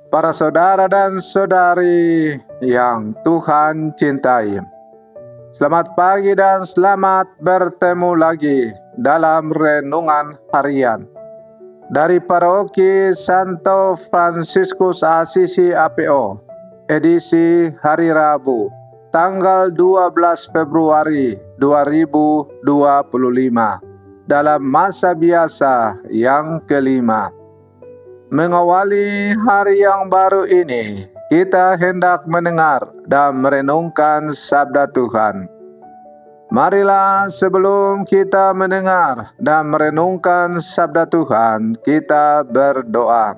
Para saudara dan saudari yang Tuhan cintai, selamat pagi dan selamat bertemu lagi dalam renungan harian dari Paroki Santo Fransiskus Assisi APO, edisi hari Rabu, tanggal 12 Februari 2025, dalam masa biasa yang kelima. Mengawali hari yang baru ini, kita hendak mendengar dan merenungkan sabda Tuhan. Marilah sebelum kita mendengar dan merenungkan sabda Tuhan, kita berdoa.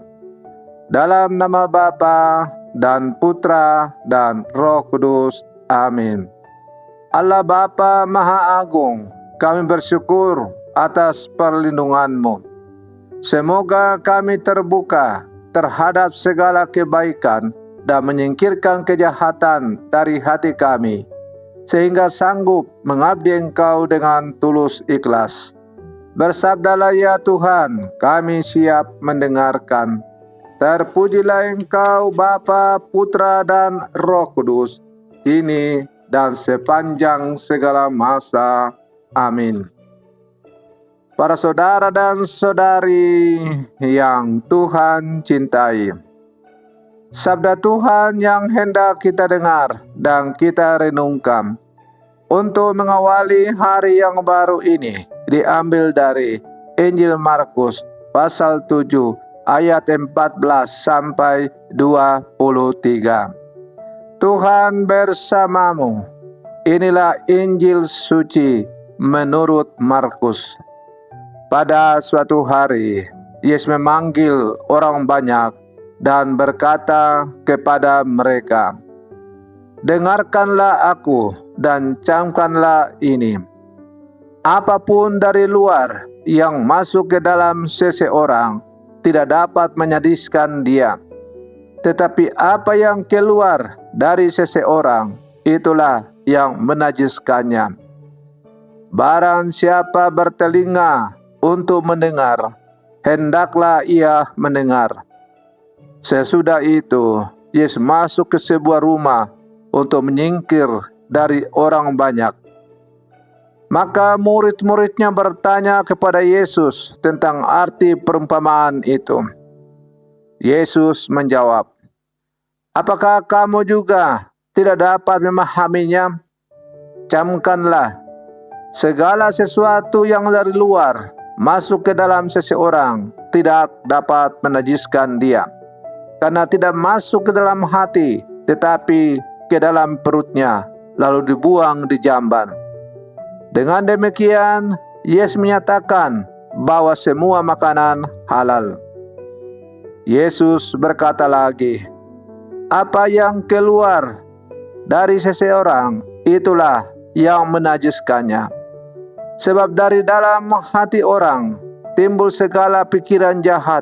Dalam nama Bapa dan Putra dan Roh Kudus. Amin. Allah Bapa Maha Agung, kami bersyukur atas perlindungan-Mu. Semoga kami terbuka terhadap segala kebaikan dan menyingkirkan kejahatan dari hati kami, sehingga sanggup mengabdi Engkau dengan tulus ikhlas. Bersabdalah ya Tuhan, kami siap mendengarkan. Terpujilah Engkau Bapa, Putra, dan Roh Kudus, kini dan sepanjang segala masa. Amin. Para saudara dan saudari yang Tuhan cintai, sabda Tuhan yang hendak kita dengar dan kita renungkan untuk mengawali hari yang baru ini diambil dari Injil Markus pasal 7 ayat 14 sampai 23. Tuhan bersamamu. Inilah Injil suci menurut Markus. Pada suatu hari, Yesus memanggil orang banyak dan berkata kepada mereka, "Dengarkanlah aku dan camkanlah ini. Apapun dari luar yang masuk ke dalam seseorang tidak dapat menyedihkan dia. Tetapi apa yang keluar dari seseorang, itulah yang menajiskannya. Barang siapa bertelinga untuk mendengar, hendaklah ia mendengar." Sesudah itu, Yesus masuk ke sebuah rumah untuk menyingkir dari orang banyak. Maka murid-muridnya bertanya kepada Yesus tentang arti perumpamaan itu. Yesus menjawab, "Apakah kamu juga tidak dapat memahaminya? Camkanlah, segala sesuatu yang dari luar masuk ke dalam seseorang tidak dapat menajiskan dia, karena tidak masuk ke dalam hati, tetapi ke dalam perutnya, lalu dibuang di jamban." Dengan demikian, Yesus menyatakan bahwa semua makanan halal. Yesus berkata lagi, "Apa yang keluar dari seseorang, itulah yang menajiskannya. Sebab dari dalam hati orang timbul segala pikiran jahat,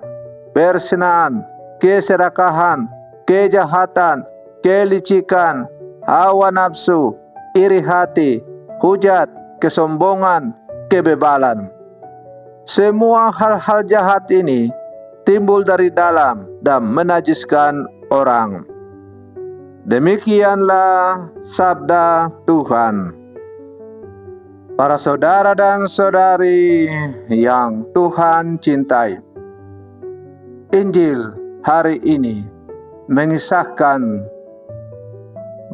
perzinaan, keserakahan, kejahatan, kelicikan, hawa nafsu, iri hati, hujat, kesombongan, kebebalan. Semua hal-hal jahat ini timbul dari dalam dan menajiskan orang." Demikianlah sabda Tuhan. Para saudara dan saudari yang Tuhan cintai, Injil hari ini mengisahkan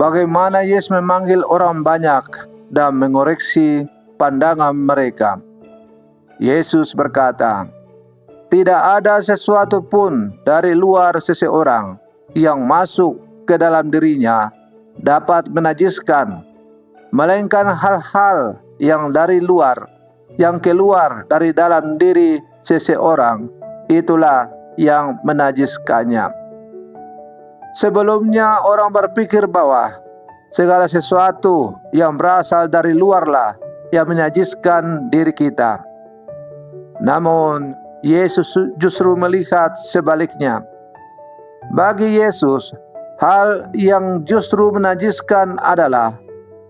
bagaimana Yesus memanggil orang banyak dan mengoreksi pandangan mereka. Yesus berkata, "Tidak ada sesuatu pun dari luar seseorang yang masuk ke dalam dirinya dapat menajiskan, melainkan hal-hal yang dari luar, yang keluar dari dalam diri seseorang, itulah yang menajiskannya." Sebelumnya orang berpikir bahwa segala sesuatu yang berasal dari luarlah yang menajiskan diri kita. Namun Yesus justru melihat sebaliknya. Bagi Yesus, hal yang justru menajiskan adalah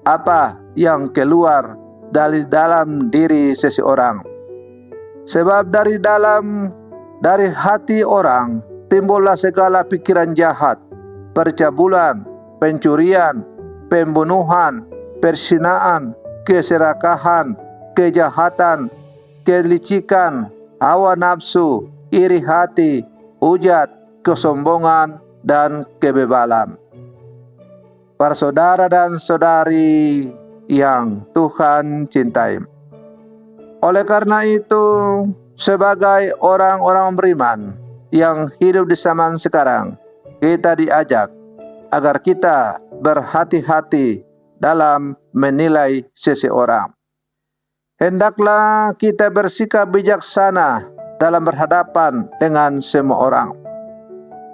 apa yang keluar dari dalam diri seseorang. Sebab dari hati orang timbullah segala pikiran jahat, percabulan, pencurian, pembunuhan, perzinaan, keserakahan, kejahatan, kelicikan, hawa nafsu, iri hati, hujat, kesombongan, dan kebebalan. Para saudara dan saudari yang Tuhan cintai, oleh karena itu, sebagai orang-orang beriman yang hidup di zaman sekarang, kita diajak agar kita berhati-hati dalam menilai seseorang. Hendaklah kita bersikap bijaksana dalam berhadapan dengan semua orang.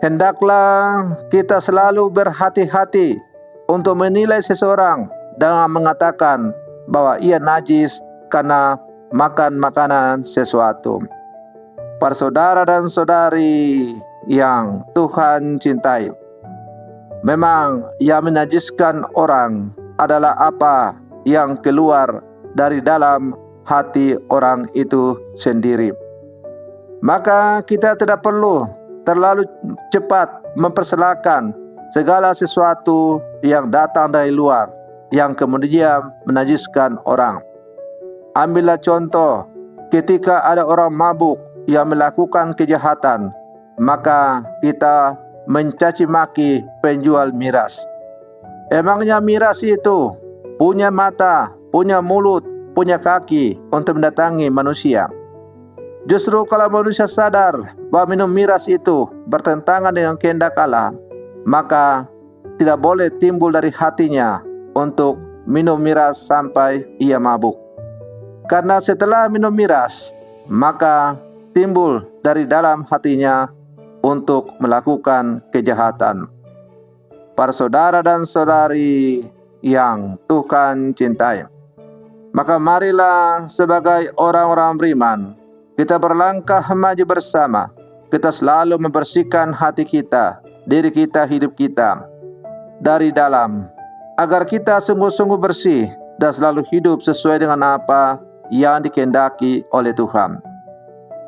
Hendaklah kita selalu berhati-hati untuk menilai seseorang dengan mengatakan bahwa ia najis karena makan makanan sesuatu. Para saudara dan saudari yang Tuhan cintai, memang yang menajiskan orang adalah apa yang keluar dari dalam hati orang itu sendiri. Maka kita tidak perlu terlalu cepat mempersalahkan segala sesuatu yang datang dari luar yang kemudian menajiskan orang. Ambillah contoh ketika ada orang mabuk yang melakukan kejahatan, maka kita mencaci maki penjual miras. Emangnya miras itu punya mata, punya mulut, punya kaki untuk mendatangi manusia? Justru kalau manusia sadar bahwa minum miras itu bertentangan dengan kehendak Allah, maka tidak boleh timbul dari hatinya untuk minum miras sampai ia mabuk. Karena setelah minum miras, maka timbul dari dalam hatinya untuk melakukan kejahatan. Para saudara dan saudari yang Tuhan cintai, maka marilah sebagai orang-orang beriman, kita berlangkah maju bersama. Kita selalu membersihkan hati kita, diri kita, hidup kita dari dalam, agar kita sungguh-sungguh bersih dan selalu hidup sesuai dengan apa yang dikehendaki oleh Tuhan.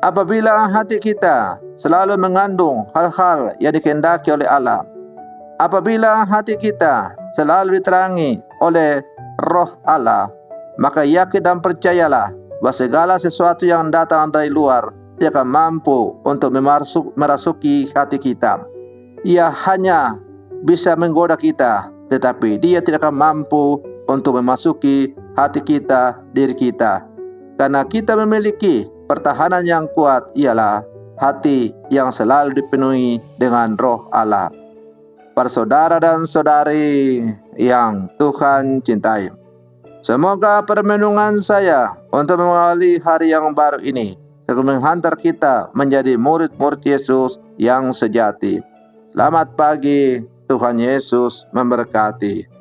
Apabila hati kita selalu mengandung hal-hal yang dikehendaki oleh Allah, apabila hati kita selalu diterangi oleh Roh Allah, maka yakin dan percayalah bahwa segala sesuatu yang datang dari luar dia akan mampu untuk merasuki hati kita. Ia hanya bisa menggoda kita, tetapi dia tidak akan mampu untuk memasuki hati kita, diri kita. Karena kita memiliki pertahanan yang kuat, ialah hati yang selalu dipenuhi dengan Roh Allah. Para saudara dan saudari yang Tuhan cintai, semoga permenungan saya untuk mengawali hari yang baru ini akan menghantar kita menjadi murid-murid Yesus yang sejati. Selamat pagi, Tuhan Yesus memberkati.